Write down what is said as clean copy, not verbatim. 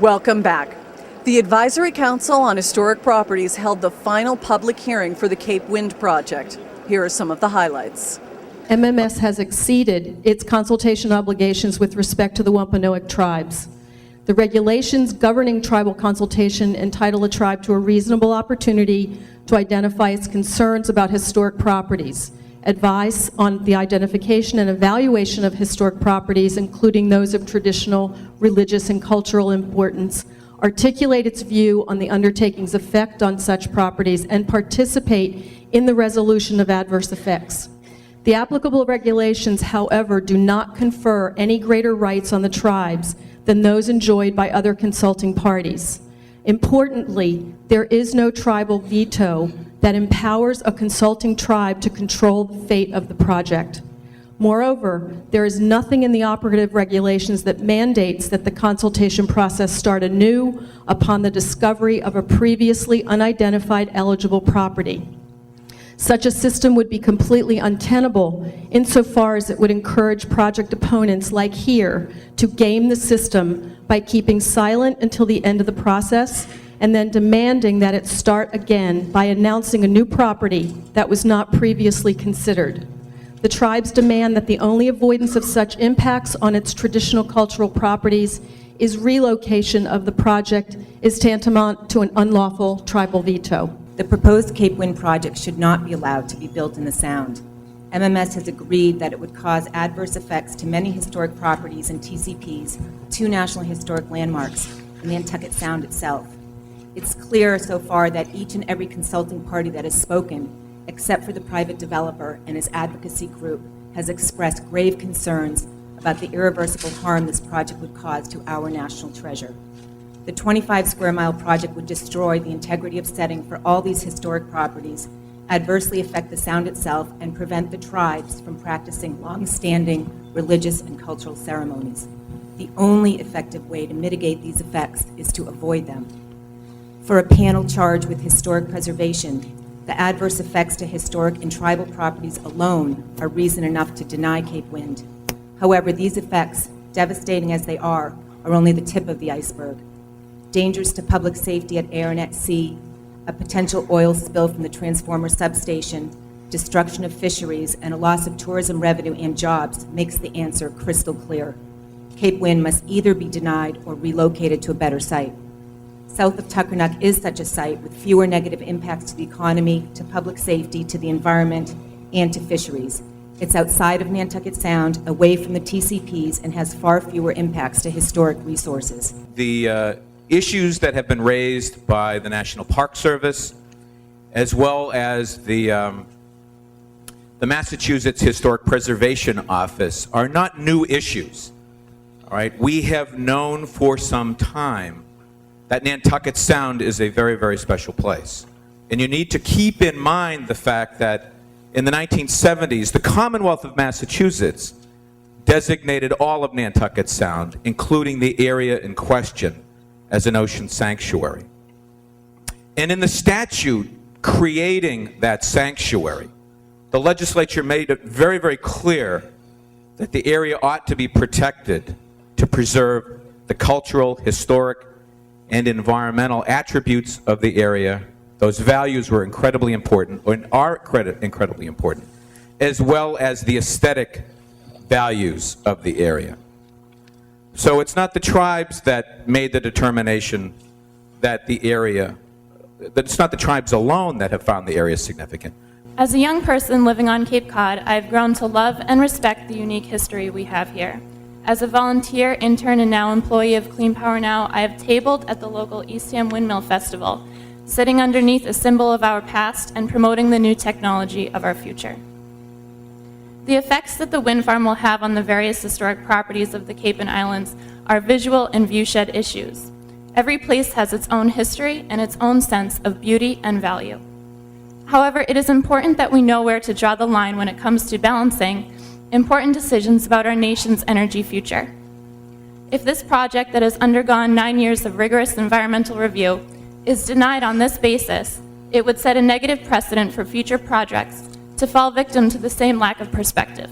Welcome back. The Advisory Council on Historic Properties held the final public hearing for the Cape Wind project. Here are some of the highlights. MMS has exceeded its consultation obligations with respect to the Wampanoag tribes. The regulations governing tribal consultation entitle a tribe to a reasonable opportunity to identify its concerns about historic properties, advise on the identification and evaluation of historic properties, including those of traditional, religious, and cultural importance, articulate its view on the undertaking's effect on such properties, and participate in the resolution of adverse effects. The applicable regulations, however, do not confer any greater rights on the tribes than those enjoyed by other consulting parties. Importantly, there is no tribal veto that empowers a consulting tribe to control the fate of the project. Moreover, there is nothing in the operative regulations that mandates that the consultation process start anew upon the discovery of a previously unidentified eligible property. Such a system would be completely untenable insofar as it would encourage project opponents like here to game the system by keeping silent until the end of the process and then demanding that it start again by announcing a new property that was not previously considered. The tribes demand that the only avoidance of such impacts on its traditional cultural properties is relocation of the project is tantamount to an unlawful tribal veto. The proposed Cape Wind project should not be allowed to be built in the Sound. MMS has agreed that it would cause adverse effects to many historic properties and TCPs, 2 National Historic Landmarks, and Nantucket Sound itself. It's clear so far that each and every consulting party that has spoken, except for the private developer and his advocacy group, has expressed grave concerns about the irreversible harm this project would cause to our national treasure. The 25 square mile project would destroy the integrity of setting for all these historic properties, adversely affect the Sound itself, and prevent the tribes from practicing long-standing religious and cultural ceremonies. The only effective way to mitigate these effects is to avoid them. For a panel charged with historic preservation, the adverse effects to historic and tribal properties alone are reason enough to deny Cape Wind. However, these effects, devastating as they are only the tip of the iceberg. Dangers to public safety at air and at sea, a potential oil spill from the transformer substation, destruction of fisheries, and a loss of tourism revenue and jobs makes the answer crystal clear. Cape Wind must either be denied or relocated to a better site. South of Tuckernuck is such a site with fewer negative impacts to the economy, to public safety, to the environment, and to fisheries. It's outside of Nantucket Sound, away from the TCPs, and has far fewer impacts to historic resources. The issues that have been raised by the National Park Service, as well as the Massachusetts Historic Preservation Office, are not new issues. All right, we have known for some time that Nantucket Sound is a very, very special place. And you need to keep in mind the fact that in the 1970s, the Commonwealth of Massachusetts designated all of Nantucket Sound, including the area in question, as an ocean sanctuary. And in the statute creating that sanctuary, the legislature made it very, very clear that the area ought to be protected to preserve the cultural, historic, and environmental attributes of the area. Those values were incredibly important, and are incredibly important, as well as the aesthetic values of the area. So it's not the tribes that made the determination that the area, that it's not the tribes alone that have found the area significant. As a young person living on Cape Cod, I've grown to love and respect the unique history we have here. As a volunteer, intern, and now employee of Clean Power Now, I have tabled at the local Eastham Windmill Festival, sitting underneath a symbol of our past and promoting the new technology of our future. The effects that the wind farm will have on the various historic properties of the Cape and Islands are visual and viewshed issues. Every place has its own history and its own sense of beauty and value. However, it is important that we know where to draw the line when it comes to balancing important decisions about our nation's energy future. If this project that has undergone 9 years of rigorous environmental review is denied on this basis, it would set a negative precedent for future projects to fall victim to the same lack of perspective.